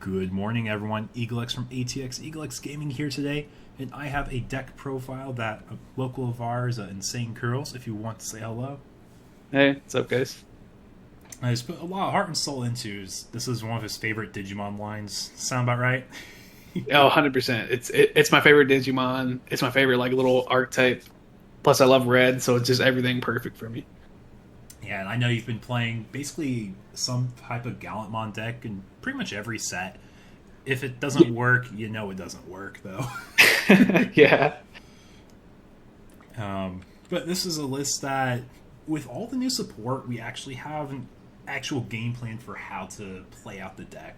Good morning, everyone. EagleX from ATX EagleX Gaming here today, and I have a deck profile that a local of ours, Insane Curls, if you want to say hello. Hey, what's up, guys? I just put a lot of heart and soul into. This is one of his favorite Digimon lines. Sound about right? Oh, 100%. It's my favorite Digimon. It's my favorite like little archetype. Plus, I love red, so it's just everything perfect for me. Yeah, and I know you've been playing basically some type of Gallantmon deck in pretty much every set. If it doesn't work, you know it doesn't work, though. Yeah. But this is a list that, with all the new support, we actually have an actual game plan for how to play out the deck.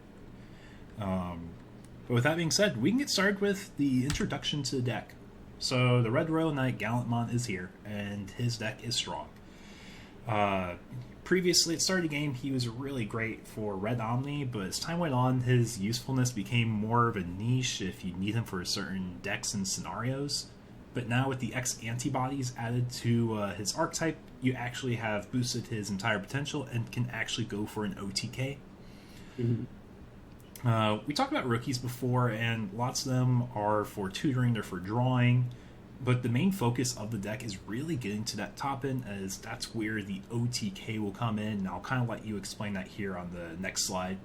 But with that being said, we can get started with the introduction to the deck. So the Red Royal Knight Gallantmon is here, and his deck is strong. Previously, at the start of the game, he was really great for Red Omni, but as time went on, his usefulness became more of a niche if you need him for certain decks and scenarios. But now with the X antibodies added to his archetype, you actually have boosted his entire potential and can actually go for an OTK. Mm-hmm. We talked about rookies before, and lots of them are for tutoring, they're for drawing. But the main focus of the deck is really getting to that top end, as that's where the OTK will come in, and I'll kind of let you explain that here on the next slide.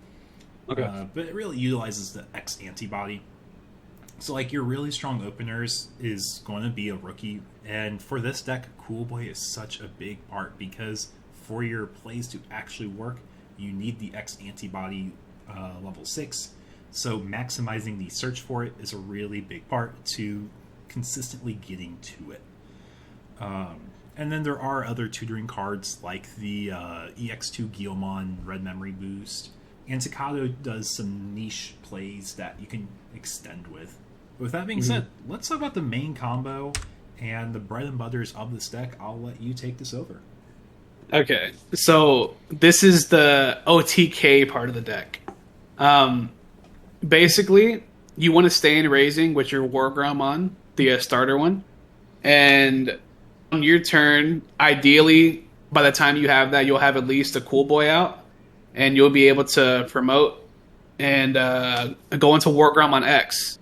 Okay. But it really utilizes the X antibody. So like your really strong openers is going to be a rookie, and for this deck, Cool Boy is such a big part, because for your plays to actually work, you need the X antibody level 6. So maximizing the search for it is a really big part to consistently getting to it. And then there are other tutoring cards like the EX2 Guilmon Red Memory Boost. Anti-otk does some niche plays that you can extend with. But with that being said, let's talk about the main combo and the bread and butters of this deck. I'll let you take this over. Okay, so this is the OTK part of the deck. Basically, you want to stay in raising with your War Gromon, the starter one, and on your turn, ideally, by the time you have that, you'll have at least a Cool Boy out, and you'll be able to promote and go into War Gromon X.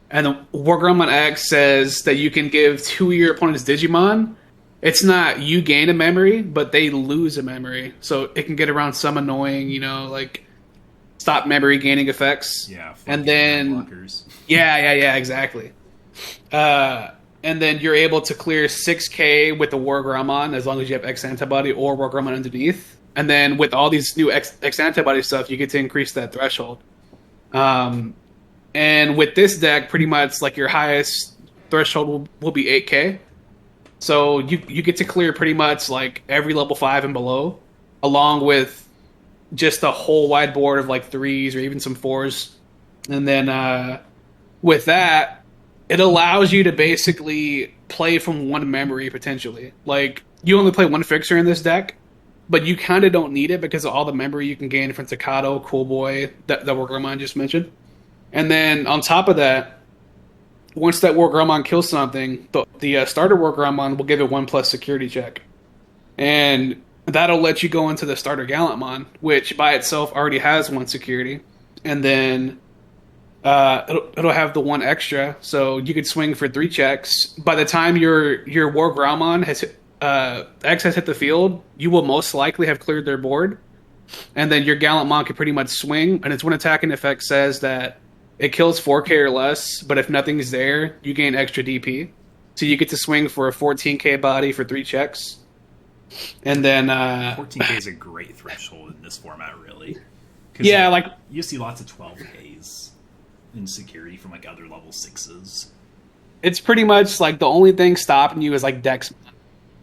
And the War Gromon X says that you can give 2 of your opponent's Digimon. It's not you gain a memory, but they lose a memory. So it can get around some annoying, like stop memory gaining effects. Yeah, and then blockers. Yeah, exactly. And then you're able to clear 6k with the War Gromon as long as you have X antibody or War Gromon underneath. And then with all these new X antibody stuff, you get to increase that threshold. And with this deck, pretty much like your highest threshold will be 8k. So you get to clear pretty much like every level 5 and below, along with just a whole wide board of like 3s or even some 4s. And then with that, it allows you to basically play from one memory potentially. Like, you only play one fixer in this deck, but you kind of don't need it because of all the memory you can gain from Staccato, Cool Boy, that War Gromon just mentioned. And then on top of that, once that War Gromon kills something, the starter War Gromon will give it 1+ security check. And that'll let you go into the starter Gallantmon, which by itself already has 1 security. And then it'll have the 1 extra, so you could swing for 3 checks. By the time your War Gromon has X has hit the field, you will most likely have cleared their board. And then your Gallantmon can pretty much swing, and its 1 attacking effect says that it kills 4k or less, but if nothing's there, you gain extra DP. So you get to swing for a 14k body for 3 checks. And then 14k is a great threshold in this format, really. Yeah, like you see lots of 12ks in security from like other level 6s. It's pretty much like the only thing stopping you is like Dexmon.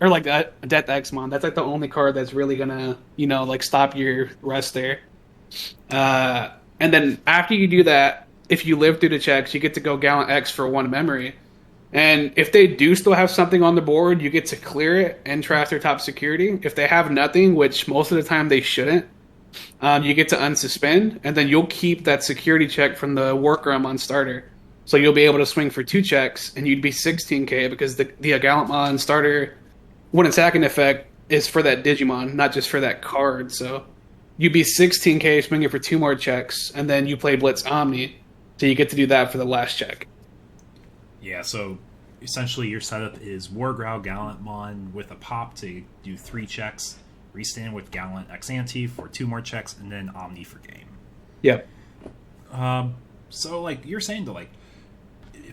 Or like Death Xmon. That's like the only card that's really gonna, like stop your rest there. And then after you do that, if you live through the checks, you get to go Gallant X for 1 memory. And if they do still have something on the board, you get to clear it and trash their top security. If they have nothing, which most of the time they shouldn't, you get to unsuspend, and then you'll keep that security check from the War Gromon starter. So you'll be able to swing for 2 checks, and you'd be 16k because the Gallantmon starter, 1 attacking effect, is for that Digimon, not just for that card. So you'd be 16k swinging for 2 more checks, and then you play Blitz Omni, so you get to do that for the last check. Yeah, so essentially your setup is Wargrowl Gallantmon with a pop to do 3 checks, restand with Gallant X Ante for 2 more checks, and then Omni for game. Yep. So like you're saying to like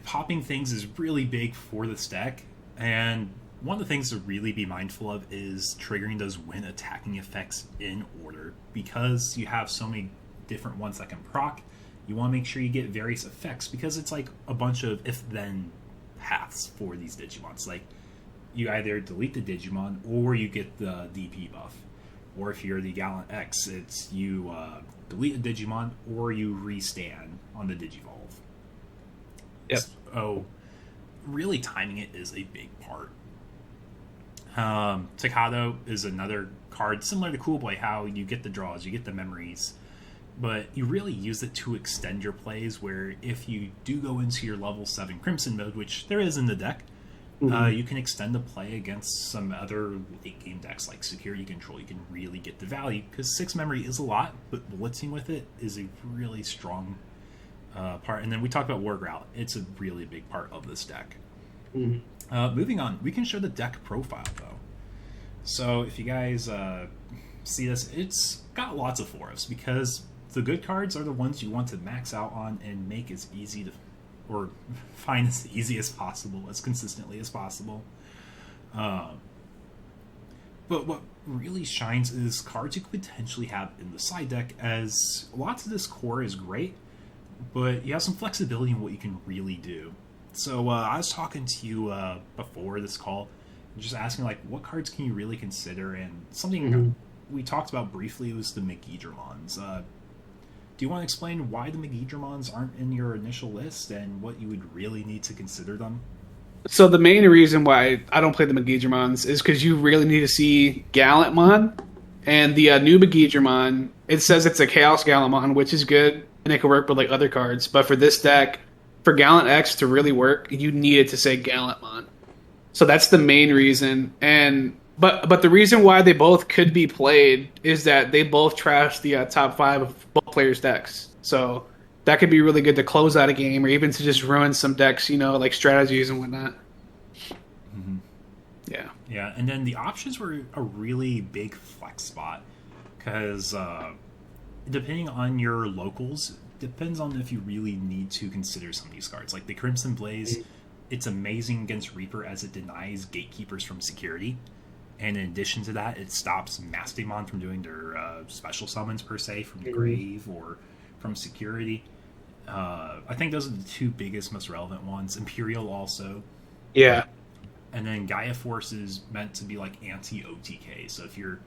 popping things is really big for this deck, and one of the things to really be mindful of is triggering those when attacking effects in order, because you have so many different ones that can proc. You want to make sure you get various effects, because it's like a bunch of if-then paths for these Digimons. Like, you either delete the Digimon, or you get the DP buff. Or if you're the Gallant X, it's you delete a Digimon, or you restand on the Digivolve. Yep. So, really timing it is a big part. Takato is another card, similar to Cool Boy, how you get the draws, you get the memories, but you really use it to extend your plays, where if you do go into your level 7 Crimson mode, which there is in the deck, you can extend the play against some other late game decks like Security Control. You can really get the value, because 6 memory is a lot, but blitzing with it is a really strong part. And then we talked about Wargrowl. It's a really big part of this deck. Moving on, we can show the deck profile, though. So if you guys see this, it's got lots of 4Fs, because the good cards are the ones you want to max out on and make as easy to, or find as easy as possible, as consistently as possible. But what really shines is cards you could potentially have in the side deck, as lots of this core is great, but you have some flexibility in what you can really do. So I was talking to you before this call, just asking like what cards can you really consider, and something we talked about briefly was the Megidramons. Do you want to explain why the Megidramons aren't in your initial list and what you would really need to consider them? So the main reason why I don't play the Megidramons is because you really need to see Gallantmon, and the new Megidramon, it says it's a Chaos Gallantmon, which is good, and it can work with like other cards, but for this deck, for Gallant X to really work, you needed to say Gallantmon. So that's the main reason. And but the reason why they both could be played is that they both trash the top 5 of both players' decks. So that could be really good to close out a game, or even to just ruin some decks, you know, like strategies and whatnot. Yeah. Yeah, and then the options were a really big flex spot, because depending on your locals, depends on if you really need to consider some of these cards. Like the Crimson Blaze, it's amazing against Reaper, as it denies gatekeepers from security, and in addition to that, it stops Mastodon from doing their special summons per se from the grave or from security. I think those are the 2 biggest, most relevant ones. Imperial also. Yeah. And then Gaia Force is meant to be like anti-OTK. So if your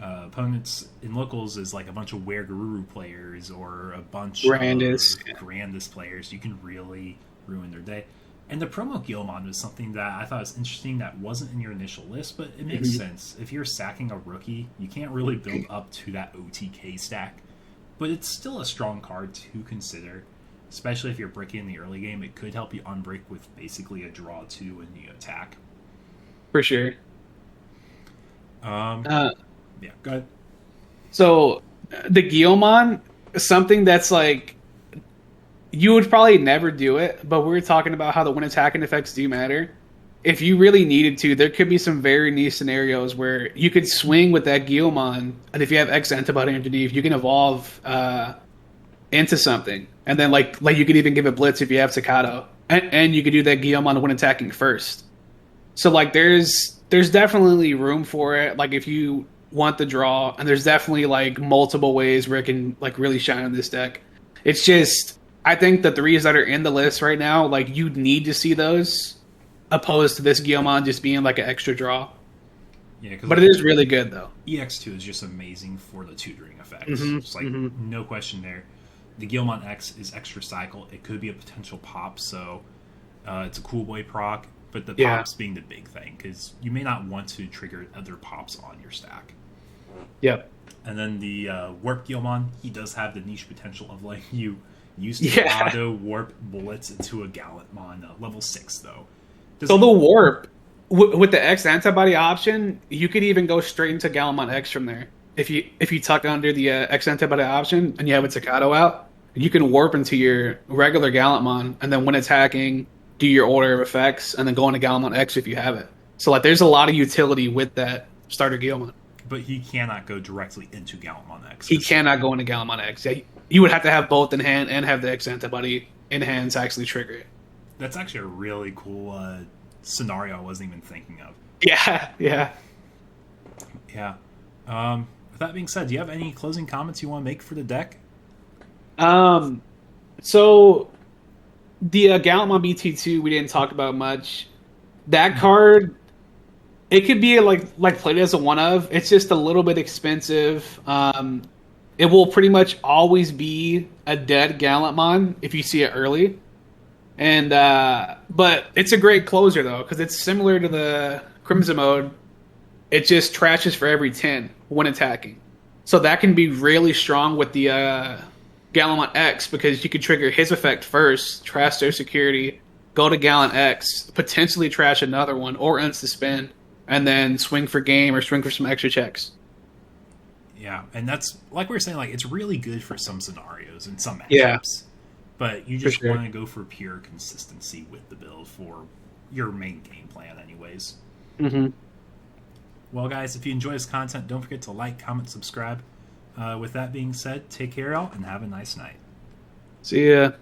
opponents in locals is like a bunch of Weregaruru players or a bunch of Grandis players, you can really ruin their day. And the promo Guilmon was something that I thought was interesting that wasn't in your initial list, but it makes sense. If you're sacking a rookie, you can't really build up to that OTK stack, but it's still a strong card to consider, especially if you're breaking in the early game. It could help you unbreak with basically a draw 2 in the attack. For sure. Yeah, go ahead. So the Guilmon, something that's like, you would probably never do it, but we were talking about how the when attacking effects do matter. If you really needed to, there could be some very niche scenarios where you could swing with that Guilmon, and if you have X antibody underneath, you can evolve into something, and then like you could even give it Blitz if you have Staccato, and you could do that Guilmon when attacking first. So like there's definitely room for it, like if you want the draw, and there's definitely like multiple ways where it can like really shine in this deck. It's just, I think the 3s that are in the list right now, like you need to see those, opposed to this Guilmon just being like an extra draw. Yeah, but it is really good though. EX2 is just amazing for the tutoring effects. It's like no question there. The Guilmon X is extra cycle. It could be a potential pop, so it's a Cool Boy proc, but the pops being the big thing, because you may not want to trigger other pops on your stack. Yep. And then the Warp Guilmon, he does have the niche potential of letting you use the auto warp bullets into a Gallantmon, level 6 though. So the warp with the X antibody option, you could even go straight into Gallantmon X from there. if you tuck under the X antibody option and you have a Takato out, you can warp into your regular Gallantmon, and then when attacking, do your order of effects, and then go into Gallantmon X if you have it. So like, there's a lot of utility with that starter Guilmon. But he cannot go directly into Gallantmon X. He cannot go into Gallantmon X. Yeah, you would have to have both in hand and have the X antibody in hand to actually trigger it. That's actually a really cool scenario I wasn't even thinking of. Yeah, yeah. Yeah. With that being said, do you have any closing comments you want to make for the deck? So the Gallantmon BT2 we didn't talk about much. That card, it could be like played as a one of. It's just a little bit expensive. It will pretty much always be a dead Gallantmon if you see it early. And but it's a great closer though, because it's similar to the Crimson mode. It just trashes for every 10 when attacking. So that can be really strong with the Gallantmon X, because you could trigger his effect first, trash their security, go to Gallant X, potentially trash another one, or unsuspend, and then swing for game or swing for some extra checks. Yeah, and that's, like we were saying, like, it's really good for some scenarios and some matchups. Yeah. But you just want to go for pure consistency with the build for your main game plan anyways. Mm-hmm. Well, guys, if you enjoy this content, don't forget to like, comment, subscribe. With that being said, take care, y'all, and have a nice night. See ya.